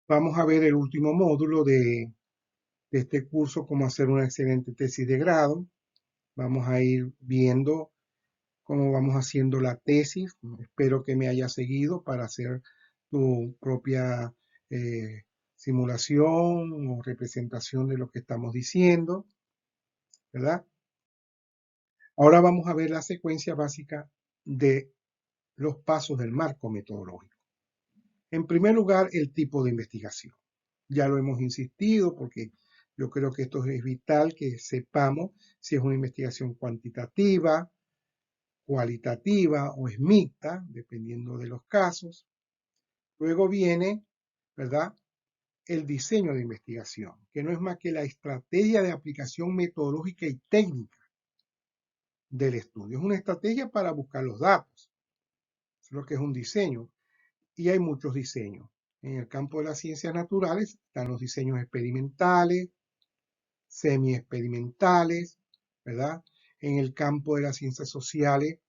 Vamos a ver el último módulo de este curso, cómo hacer una excelente tesis de grado. Vamos a ir viendo cómo vamos haciendo la tesis. Espero que me hayas seguido para hacer tu propia simulación o representación de lo que estamos diciendo, ¿verdad? Ahora vamos a ver la secuencia básica de los pasos del marco metodológico. En primer lugar, el tipo de investigación. Ya lo hemos insistido porque yo creo que esto es vital que sepamos si es una investigación cuantitativa, cualitativa o es mixta, dependiendo de los casos. Luego viene, ¿verdad?, el diseño de investigación, que no es más que la estrategia de aplicación metodológica y técnica del estudio. Es una estrategia para buscar los datos. Eso es lo que es un diseño. Y hay muchos diseños. En el campo de las ciencias naturales están los diseños experimentales, semi-experimentales, ¿verdad? En el campo de las ciencias sociales,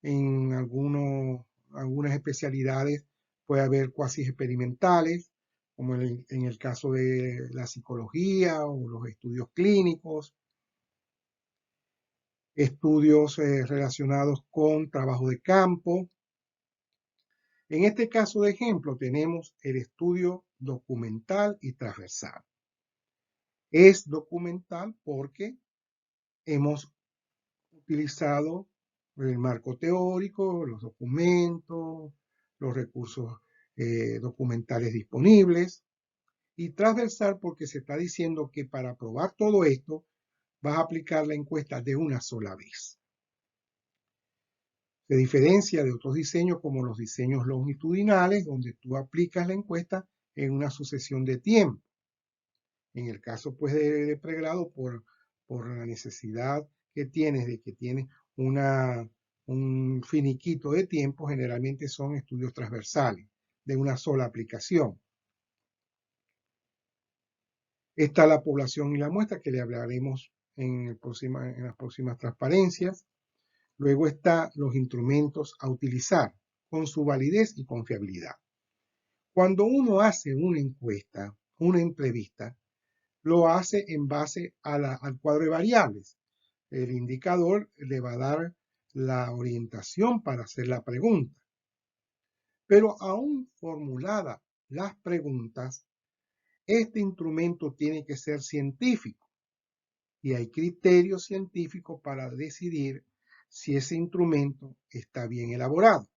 en algunas especialidades puede haber cuasi experimentales, como en el caso de la psicología o los estudios clínicos, estudios relacionados con trabajo de campo. En este caso de ejemplo tenemos el estudio documental y transversal. Es documental porque hemos utilizado el marco teórico, los documentos, los recursos documentales disponibles, y transversal porque se está diciendo que para probar todo esto vas a aplicar la encuesta de una sola vez. Se diferencia de otros diseños como los diseños longitudinales, donde tú aplicas la encuesta en una sucesión de tiempo. En el caso pues de pregrado, por la necesidad que tienes de que tienes un finiquito de tiempo, generalmente son estudios transversales de una sola aplicación. Está la población y la muestra, que le hablaremos en las próximas transparencias. Luego está los instrumentos a utilizar con su validez y confiabilidad. Cuando uno hace una encuesta, una entrevista, lo hace en base al cuadro de variables. El indicador le va a dar la orientación para hacer la pregunta. Pero aún formuladas las preguntas, este instrumento tiene que ser científico y hay criterios científicos para decidir si ese instrumento está bien elaborado.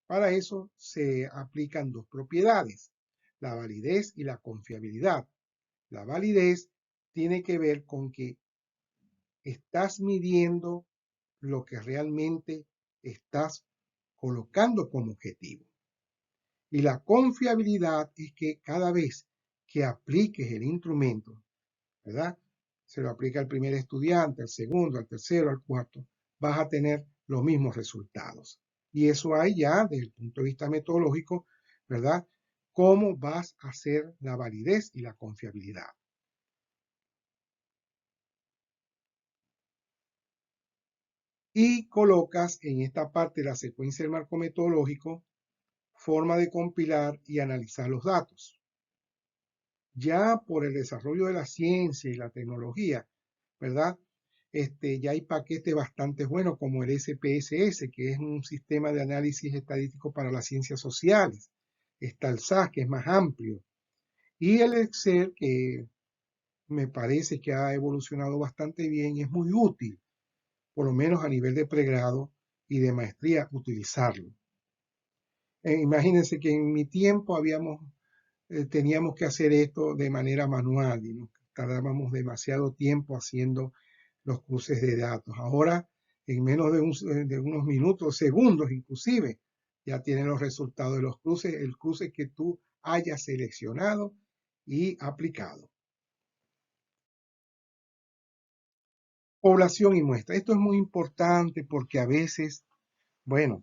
Para eso se aplican dos propiedades, la validez y la confiabilidad. La validez tiene que ver con que estás midiendo lo que realmente estás colocando como objetivo. Y la confiabilidad es que cada vez que apliques el instrumento, ¿verdad? Se lo aplica al primer estudiante, al segundo, al tercero, al cuarto, vas a tener los mismos resultados. Y eso hay ya desde el punto de vista metodológico, ¿verdad? ¿Cómo vas a hacer la validez y la confiabilidad? Y colocas en esta parte de la secuencia del marco metodológico forma de compilar y analizar los datos. Ya por el desarrollo de la ciencia y la tecnología, ¿verdad? Ya hay paquetes bastante buenos como el SPSS, que es un sistema de análisis estadístico para las ciencias sociales. Está el SAS, que es más amplio. Y el Excel, que me parece que ha evolucionado bastante bien y es muy útil, por lo menos a nivel de pregrado y de maestría, utilizarlo. Imagínense que en mi tiempo teníamos que hacer esto de manera manual y nos tardábamos demasiado tiempo haciendo los cruces de datos. Ahora, en menos de unos minutos, segundos inclusive, ya tienen los resultados de los cruces, el cruce que tú hayas seleccionado y aplicado. Población y muestra. Esto es muy importante porque a veces, bueno,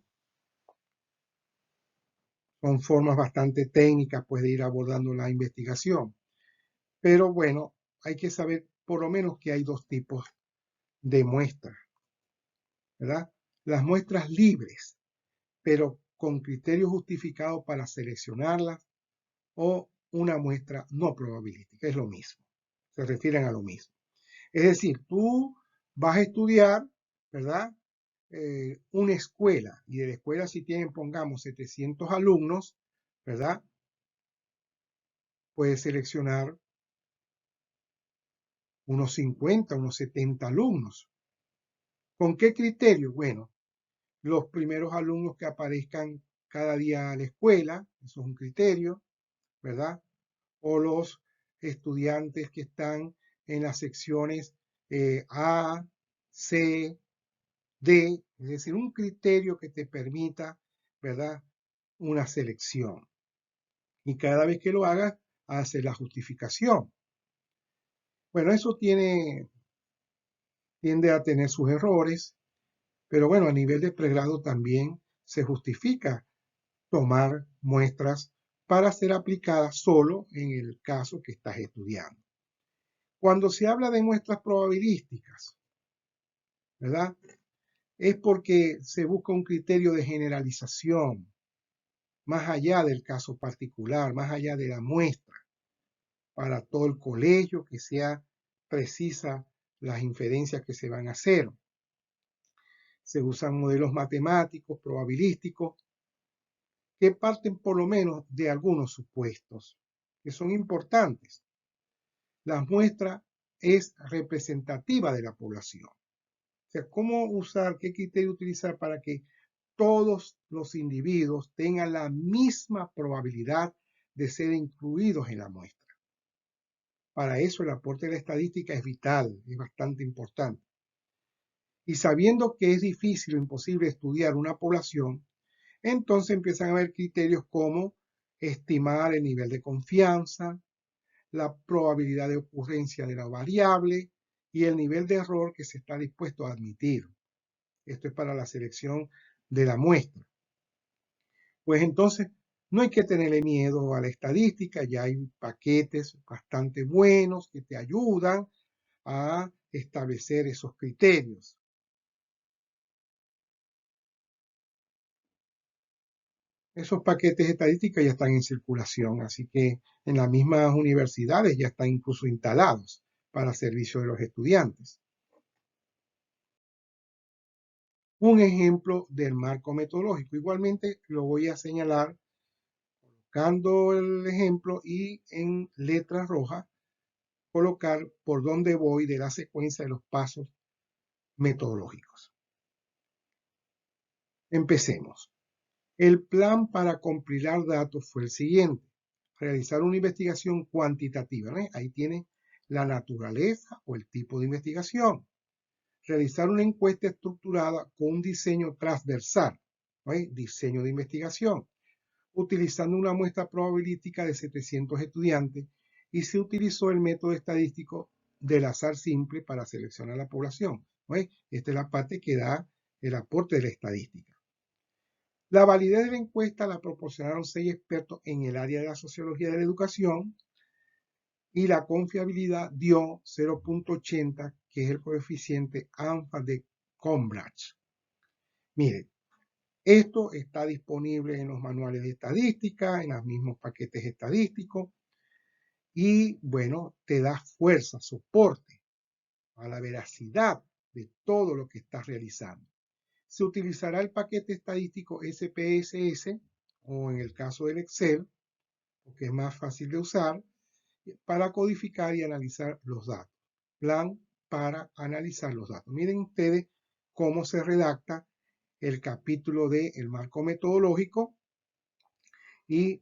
son formas bastante técnicas pues, de ir abordando la investigación. Pero bueno, hay que saber por lo menos que hay dos tipos de muestras, ¿verdad? Las muestras libres, pero con criterios justificados para seleccionarlas, o una muestra no probabilística. Es lo mismo. Se refieren a lo mismo. Es decir, tú vas a estudiar, ¿verdad? Una escuela, y de la escuela si tienen, pongamos, 700 alumnos, ¿verdad? Puedes seleccionar unos 50, unos 70 alumnos. ¿Con qué criterio? Bueno, los primeros alumnos que aparezcan cada día a la escuela, eso es un criterio, ¿verdad? O los estudiantes que están en las secciones A, C, D, es decir, un criterio que te permita, ¿verdad? Una selección. Y cada vez que lo hagas, hace la justificación. Bueno, eso tiende a tener sus errores, pero bueno, a nivel de pregrado también se justifica tomar muestras para ser aplicadas solo en el caso que estás estudiando. Cuando se habla de muestras probabilísticas, ¿verdad? Es porque se busca un criterio de generalización, más allá del caso particular, más allá de la muestra, para todo el colegio, que sea precisa las inferencias que se van a hacer. Se usan modelos matemáticos, probabilísticos, que parten por lo menos de algunos supuestos, que son importantes. La muestra es representativa de la población. O sea, ¿cómo usar, qué criterio utilizar para que todos los individuos tengan la misma probabilidad de ser incluidos en la muestra? Para eso el aporte de la estadística es vital, es bastante importante. Y sabiendo que es difícil o imposible estudiar una población, entonces empiezan a haber criterios como estimar el nivel de confianza, la probabilidad de ocurrencia de la variable y el nivel de error que se está dispuesto a admitir. Esto es para la selección de la muestra. Pues entonces, no hay que tenerle miedo a la estadística, ya hay paquetes bastante buenos que te ayudan a establecer esos criterios. Esos paquetes estadísticos ya están en circulación, así que en las mismas universidades ya están incluso instalados para servicio de los estudiantes. Un ejemplo del marco metodológico. Igualmente lo voy a señalar colocando el ejemplo y en letra roja colocar por dónde voy de la secuencia de los pasos metodológicos. Empecemos. El plan para compilar datos fue el siguiente. Realizar una investigación cuantitativa. ¿Ves? Ahí tiene la naturaleza o el tipo de investigación. Realizar una encuesta estructurada con un diseño transversal. ¿Ves? Diseño de investigación. Utilizando una muestra probabilística de 700 estudiantes y se utilizó el método estadístico del azar simple para seleccionar la población. ¿Ves? Esta es la parte que da el aporte de la estadística. La validez de la encuesta la proporcionaron 6 expertos en el área de la sociología de la educación y la confiabilidad dio 0.80, que es el coeficiente ANFA de Cambridge. Miren, esto está disponible en los manuales de estadística, en los mismos paquetes estadísticos y, bueno, te da fuerza, soporte a la veracidad de todo lo que estás realizando. Se utilizará el paquete estadístico SPSS o en el caso del Excel, porque es más fácil de usar, para codificar y analizar los datos. Plan para analizar los datos. Miren ustedes cómo se redacta el capítulo del marco metodológico y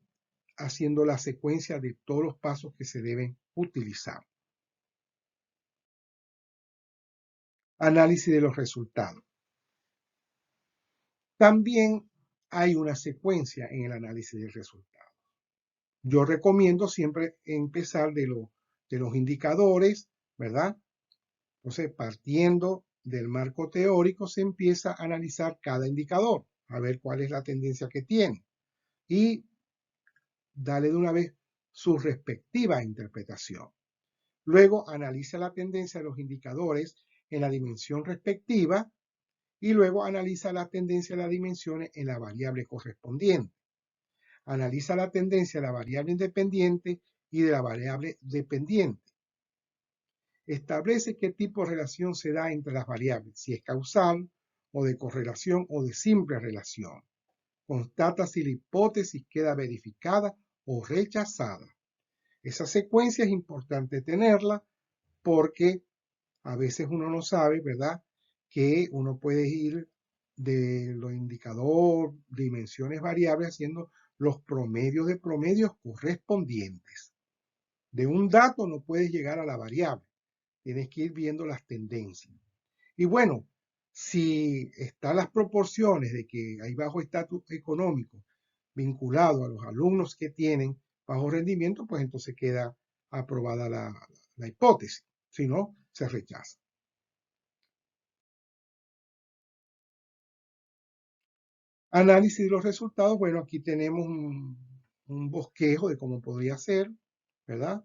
haciendo la secuencia de todos los pasos que se deben utilizar. Análisis de los resultados. También hay una secuencia en el análisis de resultados. Yo recomiendo siempre empezar de los indicadores, ¿verdad? Entonces, partiendo del marco teórico, se empieza a analizar cada indicador, a ver cuál es la tendencia que tiene. Y dale de una vez su respectiva interpretación. Luego analiza la tendencia de los indicadores en la dimensión respectiva y luego analiza la tendencia de las dimensiones en la variable correspondiente. Analiza la tendencia de la variable independiente y de la variable dependiente. Establece qué tipo de relación se da entre las variables, si es causal o de correlación o de simple relación. Constata si la hipótesis queda verificada o rechazada. Esa secuencia es importante tenerla porque a veces uno no sabe, ¿verdad?, que uno puede ir de los indicadores, dimensiones variables, haciendo los promedios de promedios correspondientes. De un dato no puedes llegar a la variable, tienes que ir viendo las tendencias. Y bueno, si están las proporciones de que hay bajo estatus económico vinculado a los alumnos que tienen bajo rendimiento, pues entonces queda aprobada la hipótesis. Si no, se rechaza. Análisis de los resultados. Bueno, aquí tenemos un bosquejo de cómo podría ser, ¿verdad?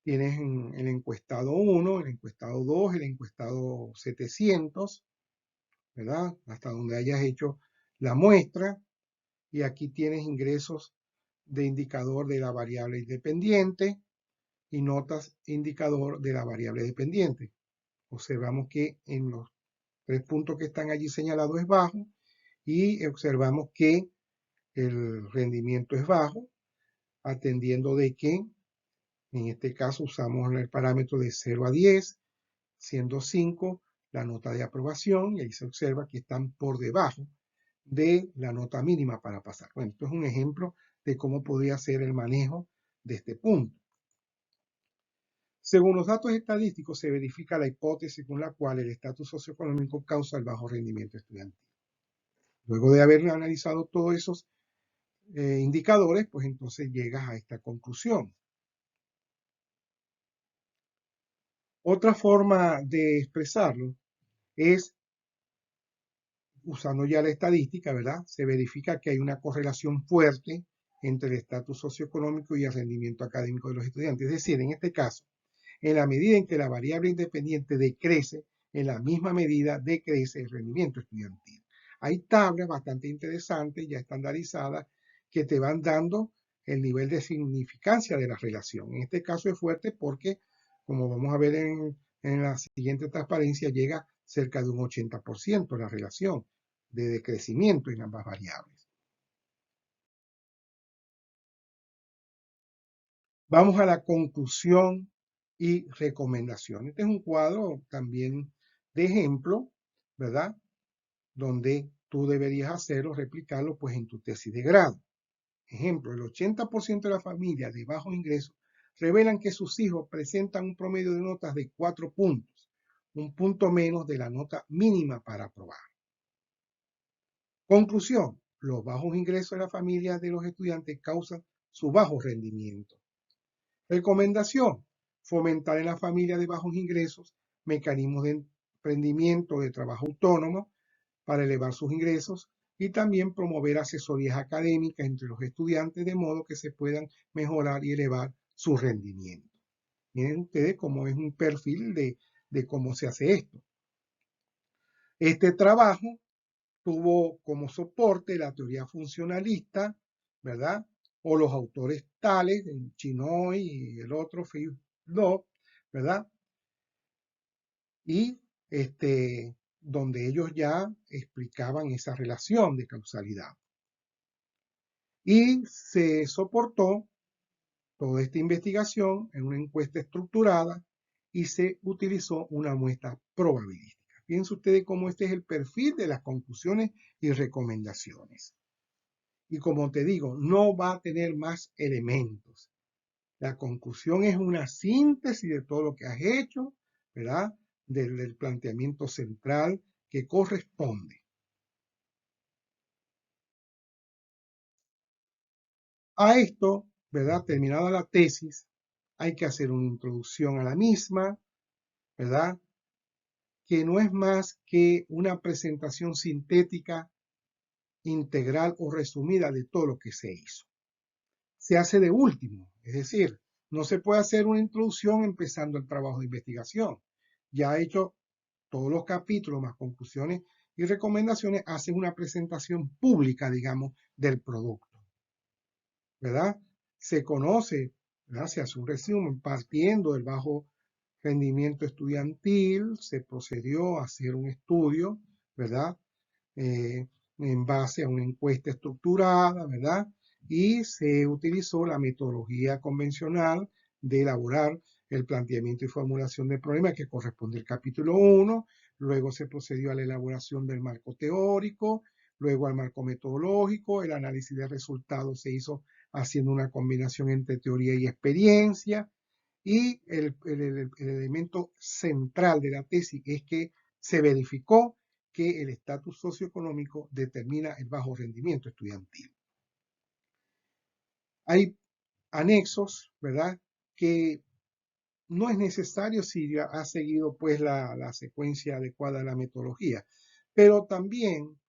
Tienes el encuestado 1, el encuestado 2, el encuestado 700, ¿verdad? Hasta donde hayas hecho la muestra. Y aquí tienes ingresos de indicador de la variable independiente y notas indicador de la variable dependiente. Observamos que en los 3 puntos que están allí señalados es bajo y observamos que el rendimiento es bajo, atendiendo de que en este caso usamos el parámetro de 0 a 10, siendo 5 la nota de aprobación, y ahí se observa que están por debajo de la nota mínima para pasar. Bueno, esto es un ejemplo de cómo podría ser el manejo de este punto. Según los datos estadísticos, se verifica la hipótesis con la cual el estatus socioeconómico causa el bajo rendimiento estudiantil. Luego de haber analizado todos esos indicadores, pues entonces llegas a esta conclusión. Otra forma de expresarlo es usando ya la estadística, ¿verdad? Se verifica que hay una correlación fuerte entre el estatus socioeconómico y el rendimiento académico de los estudiantes. Es decir, en este caso, en la medida en que la variable independiente decrece, en la misma medida decrece el rendimiento estudiantil. Hay tablas bastante interesantes, ya estandarizadas, que te van dando el nivel de significancia de la relación. En este caso es fuerte porque, como vamos a ver en la siguiente transparencia, llega cerca de un 80% la relación de decrecimiento en ambas variables. Vamos a la conclusión y recomendación. Este es un cuadro también de ejemplo, ¿verdad? Donde tú deberías hacerlo, replicarlo, pues en tu tesis de grado. Ejemplo, el 80% de las familias de bajos ingresos revelan que sus hijos presentan un promedio de notas de 4 puntos, un punto menos de la nota mínima para aprobar. Conclusión, los bajos ingresos de las familias de los estudiantes causan su bajo rendimiento. Recomendación, fomentar en la familia de bajos ingresos mecanismos de emprendimiento de trabajo autónomo para elevar sus ingresos y también promover asesorías académicas entre los estudiantes de modo que se puedan mejorar y elevar su rendimiento. Miren ustedes cómo es un perfil de cómo se hace esto. Este trabajo tuvo como soporte la teoría funcionalista, ¿verdad? O los autores tales, Chinoy y el otro, Philip, ¿verdad? Y donde ellos ya explicaban esa relación de causalidad. Y se soportó toda esta investigación en una encuesta estructurada y se utilizó una muestra probabilística. Piensen ustedes cómo este es el perfil de las conclusiones y recomendaciones. Y como te digo, no va a tener más elementos. La conclusión es una síntesis de todo lo que has hecho, ¿verdad? Del planteamiento central que corresponde. A esto, ¿verdad? Terminada la tesis, hay que hacer una introducción a la misma, ¿verdad? Que no es más que una presentación sintética, integral o resumida de todo lo que se hizo. Se hace de último, es decir, no se puede hacer una introducción empezando el trabajo de investigación. Ya hecho todos los capítulos más conclusiones y recomendaciones, haces una presentación pública, digamos, del producto. ¿verdad? Se conoce, ¿verdad? Se hace un resumen partiendo del bajo rendimiento estudiantil, se procedió a hacer un estudio, ¿verdad? Eh, en base a una encuesta estructurada, ¿verdad? Y se utilizó la metodología convencional de elaborar el planteamiento y formulación del problema que corresponde al capítulo 1, luego se procedió a la elaboración del marco teórico, luego al marco metodológico, el análisis de resultados se hizo haciendo una combinación entre teoría y experiencia, y el elemento central de la tesis es que se verificó que el estatus socioeconómico determina el bajo rendimiento estudiantil. Hay anexos, ¿verdad?, que no es necesario si ha seguido pues la secuencia adecuada de la metodología, pero también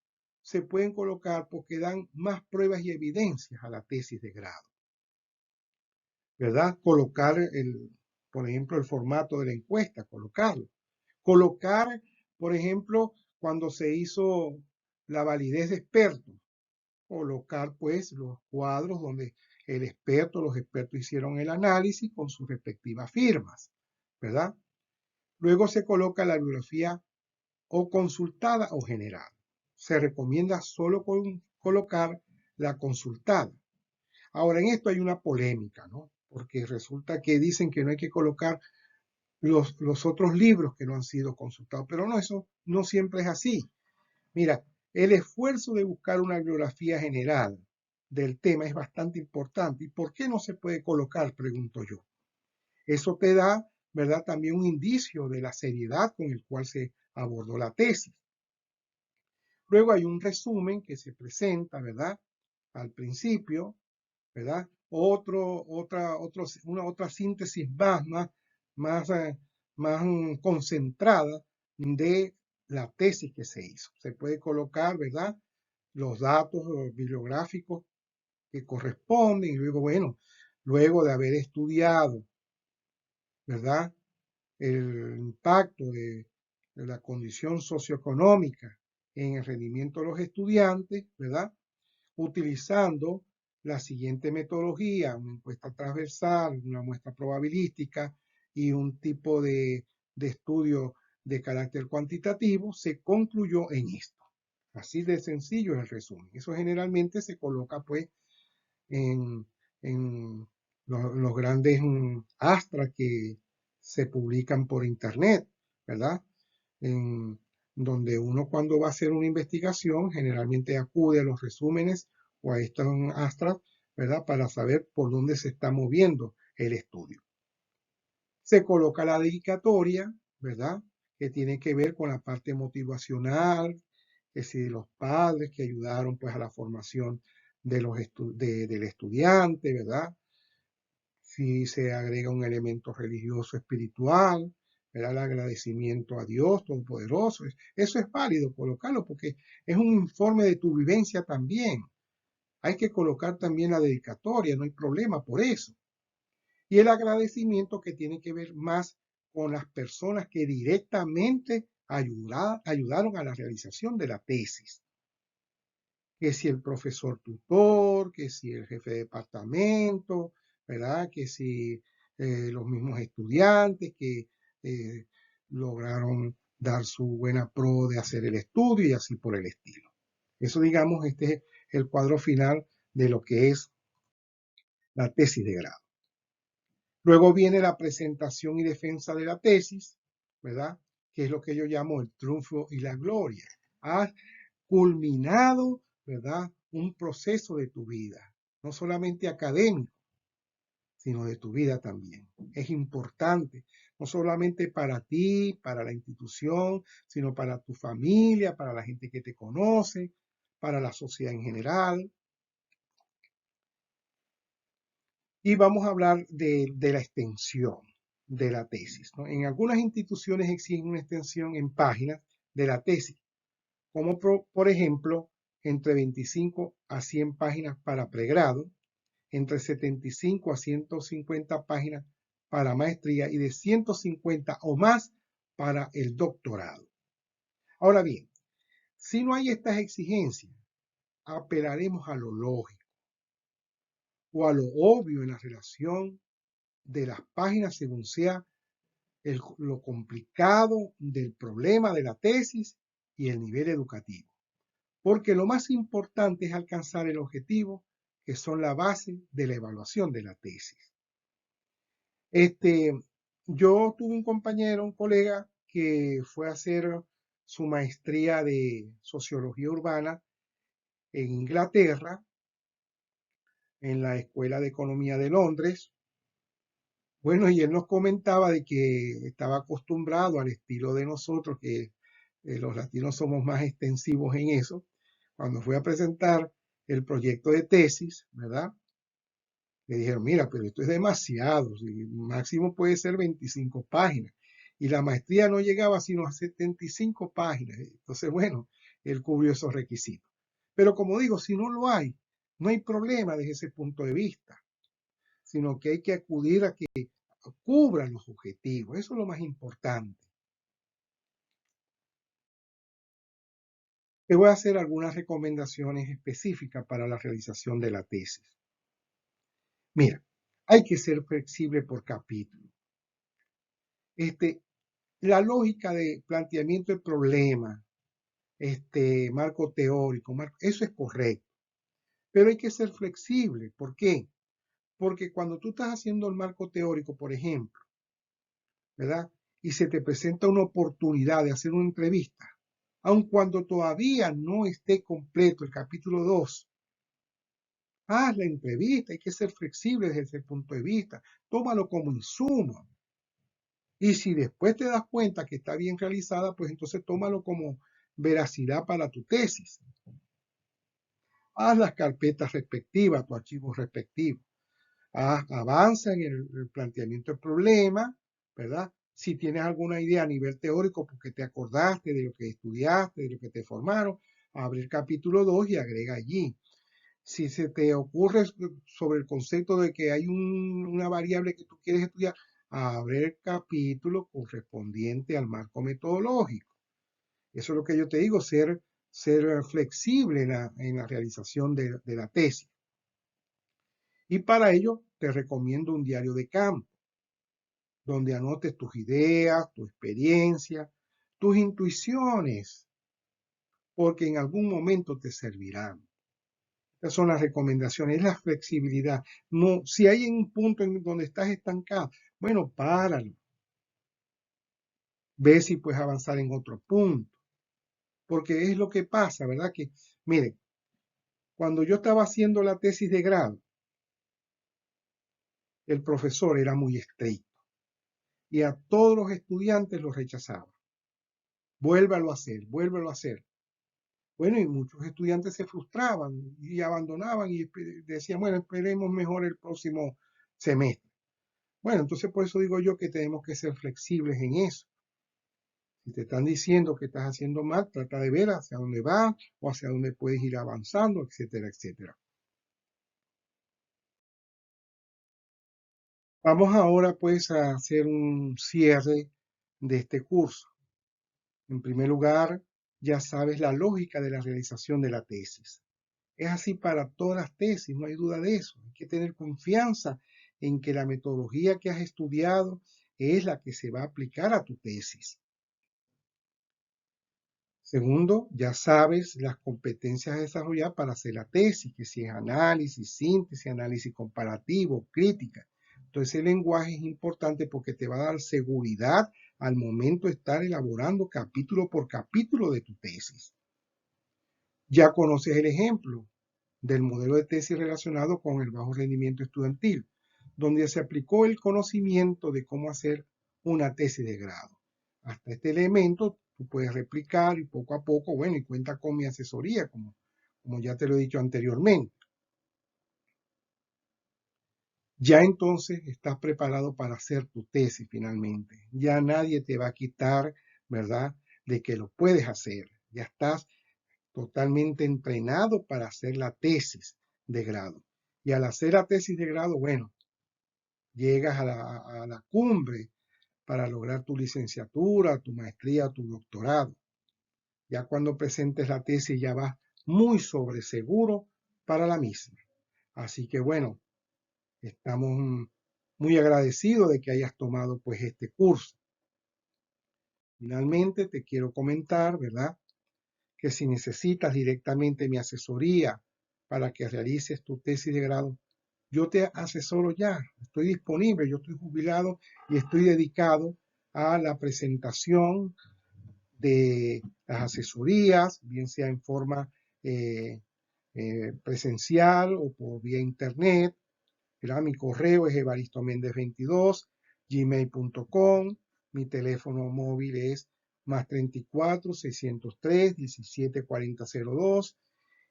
se pueden colocar porque dan más pruebas y evidencias a la tesis de grado, ¿verdad? Colocar, por ejemplo, el formato de la encuesta, colocarlo. Colocar, por ejemplo, cuando se hizo la validez de expertos, colocar pues los cuadros donde los expertos hicieron el análisis con sus respectivas firmas, ¿verdad? Luego se coloca la bibliografía o consultada o general. Se recomienda solo colocar la consultada. Ahora, en esto hay una polémica, ¿no? Porque resulta que dicen que no hay que colocar los otros libros que no han sido consultados, pero no, eso no siempre es así. Mira, el esfuerzo de buscar una bibliografía general del tema es bastante importante. ¿Y por qué no se puede colocar? Pregunto yo. Eso te da, ¿verdad?, también un indicio de la seriedad con el cual se abordó la tesis. Luego hay un resumen que se presenta, ¿verdad?, al principio, ¿verdad? Una otra síntesis más, más concentrada de la tesis que se hizo. Se puede colocar, ¿verdad?, los datos bibliográficos que corresponden y luego, bueno, luego de haber estudiado, ¿verdad?, el impacto de la condición socioeconómica en el rendimiento de los estudiantes, ¿verdad?, utilizando la siguiente metodología: una encuesta transversal, una muestra probabilística y un tipo de estudio de carácter cuantitativo, se concluyó en esto. Así de sencillo es el resumen. Eso generalmente se coloca pues en los grandes astras que se publican por internet, ¿verdad? En donde uno, cuando va a hacer una investigación, generalmente acude a los resúmenes o a estos astras, ¿verdad?, para saber por dónde se está moviendo el estudio. Se coloca la dedicatoria, ¿verdad?, que tiene que ver con la parte motivacional, que si los padres que ayudaron pues a la formación del estudiante, ¿verdad? Si se agrega un elemento religioso espiritual, ¿verdad?, el agradecimiento a Dios Todopoderoso. Eso es válido colocarlo porque es un informe de tu vivencia también. Hay que colocar también la dedicatoria, no hay problema por eso. Y el agradecimiento, que tiene que ver más con las personas que directamente ayudaron a la realización de la tesis. Que si el profesor tutor, que si el jefe de departamento, ¿verdad?, que si los mismos estudiantes que lograron dar su buena pro de hacer el estudio y así por el estilo. Eso, digamos, este es el cuadro final de lo que es la tesis de grado. Luego viene la presentación y defensa de la tesis, ¿verdad?, que es lo que yo llamo el triunfo y la gloria. Has culminado, ¿verdad?, un proceso de tu vida, no solamente académico, sino de tu vida también. Es importante, no solamente para ti, para la institución, sino para tu familia, para la gente que te conoce, para la sociedad en general. Y vamos a hablar de la extensión de la tesis, ¿no? En algunas instituciones exige una extensión en páginas de la tesis, como por ejemplo, entre 25 a 100 páginas para pregrado, entre 75 a 150 páginas para maestría y de 150 o más para el doctorado. Ahora bien, si no hay estas exigencias, apelaremos a lo lógico. o a lo obvio en la relación de las páginas según sea lo complicado del problema de la tesis y el nivel educativo. Porque lo más importante es alcanzar el objetivo, que son la base de la evaluación de la tesis. Yo tuve un compañero, un colega, que fue a hacer su maestría de sociología urbana en Inglaterra, en la Escuela de Economía de Londres. Bueno, y él nos comentaba de que estaba acostumbrado al estilo de nosotros, que los latinos somos más extensivos en eso. Cuando fue a presentar el proyecto de tesis, ¿verdad? Le dijeron, mira, pero esto es demasiado, máximo puede ser 25 páginas. Y la maestría no llegaba sino a 75 páginas. Entonces, bueno, él cubrió esos requisitos. Pero como digo, si no lo hay, no hay problema desde ese punto de vista, sino que hay que acudir a que cubran los objetivos. Eso es lo más importante. Te voy a hacer algunas recomendaciones específicas para la realización de la tesis. Mira, hay que ser flexible por capítulo. La lógica de planteamiento del problema, marco teórico, eso es correcto. Pero hay que ser flexible. ¿Por qué? Porque cuando tú estás haciendo el marco teórico, por ejemplo, ¿verdad? Y se te presenta una oportunidad de hacer una entrevista, aun cuando todavía no esté completo el capítulo 2, haz la entrevista, hay que ser flexible desde ese punto de vista, tómalo como insumo. Y si después te das cuenta que está bien realizada, pues entonces tómalo como veracidad para tu tesis. Haz las carpetas respectivas, tu archivo respectivo. Avanza en el planteamiento del problema, ¿verdad? Si tienes alguna idea a nivel teórico porque te acordaste de lo que estudiaste, de lo que te formaron, abre el capítulo 2 y agrega allí. Si se te ocurre sobre el concepto de que hay una variable que tú quieres estudiar, abre el capítulo correspondiente al marco metodológico. Eso es lo que yo te digo, ser flexible en la realización de la tesis. Y para ello te recomiendo un diario de campo, donde anotes tus ideas, tu experiencia, tus intuiciones, porque en algún momento te servirán. Estas son las recomendaciones, es la flexibilidad. No, si hay un punto en donde estás estancado, bueno, páralo. Ve si puedes avanzar en otro punto. Porque es lo que pasa, ¿verdad? Que, mire, cuando yo estaba haciendo la tesis de grado, el profesor era muy estricto y a todos los estudiantes los rechazaba. Vuélvalo a hacer, vuélvalo a hacer. Bueno, y muchos estudiantes se frustraban y abandonaban y decían, bueno, esperemos mejor el próximo semestre. Bueno, entonces por eso digo yo que tenemos que ser flexibles en eso. Si te están diciendo que estás haciendo mal, trata de ver hacia dónde vas o hacia dónde puedes ir avanzando, etcétera, etcétera. Vamos ahora pues a hacer un cierre de este curso. En primer lugar, ya sabes la lógica de la realización de la tesis. Es así para todas las tesis, no hay duda de eso. Hay que tener confianza en que la metodología que has estudiado es la que se va a aplicar a tu tesis. Segundo, ya sabes las competencias a desarrollar para hacer la tesis, que si es análisis, síntesis, análisis comparativo, crítica. Entonces el lenguaje es importante porque te va a dar seguridad al momento de estar elaborando capítulo por capítulo de tu tesis. Ya conoces el ejemplo del modelo de tesis relacionado con el bajo rendimiento estudiantil, donde se aplicó el conocimiento de cómo hacer una tesis de grado. Hasta este elemento tú puedes replicar y poco a poco, bueno, y cuenta con mi asesoría, como ya te lo he dicho anteriormente. Ya entonces estás preparado para hacer tu tesis finalmente. Ya nadie te va a quitar, ¿verdad?, de que lo puedes hacer. Ya estás totalmente entrenado para hacer la tesis de grado. Y al hacer la tesis de grado, bueno, llegas a la cumbre para lograr tu licenciatura, tu maestría, tu doctorado. Ya cuando presentes la tesis ya vas muy sobre seguro para la misma. Así que bueno, Estamos muy agradecidos de que hayas tomado pues este curso. Finalmente te quiero comentar, ¿verdad?, que si necesitas directamente mi asesoría para que realices tu tesis de grado, yo te asesoro ya, estoy disponible, yo estoy jubilado y estoy dedicado a la presentación de las asesorías, bien sea en forma presencial o por vía internet. ¿Verdad? Mi correo es evaristoméndez22@gmail.com. Mi teléfono móvil es +34 603 17 40 02.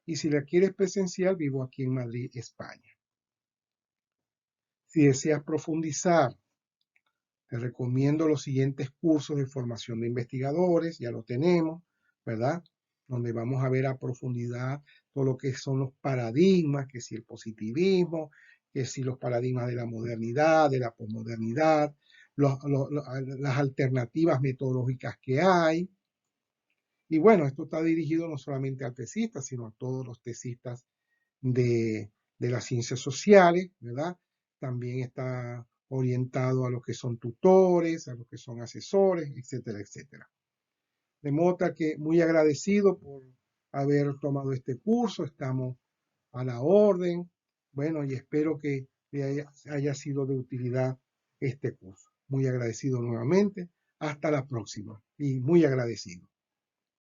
Y si la quieres presencial, vivo aquí en Madrid, España. Si deseas profundizar, te recomiendo los siguientes cursos de formación de investigadores, ya lo tenemos, ¿verdad? Donde vamos a ver a profundidad todo lo que son los paradigmas, que si el positivismo, que si los paradigmas de la modernidad, de la posmodernidad, las alternativas metodológicas que hay. Y bueno, esto está dirigido no solamente al tesista, sino a todos los tesistas de las ciencias sociales, ¿verdad? También está orientado a los que son tutores, a los que son asesores, etcétera, etcétera. De modo que muy agradecido por haber tomado este curso, estamos a la orden. Bueno, y espero que le haya sido de utilidad este curso. Muy agradecido nuevamente. Hasta la próxima y muy agradecido.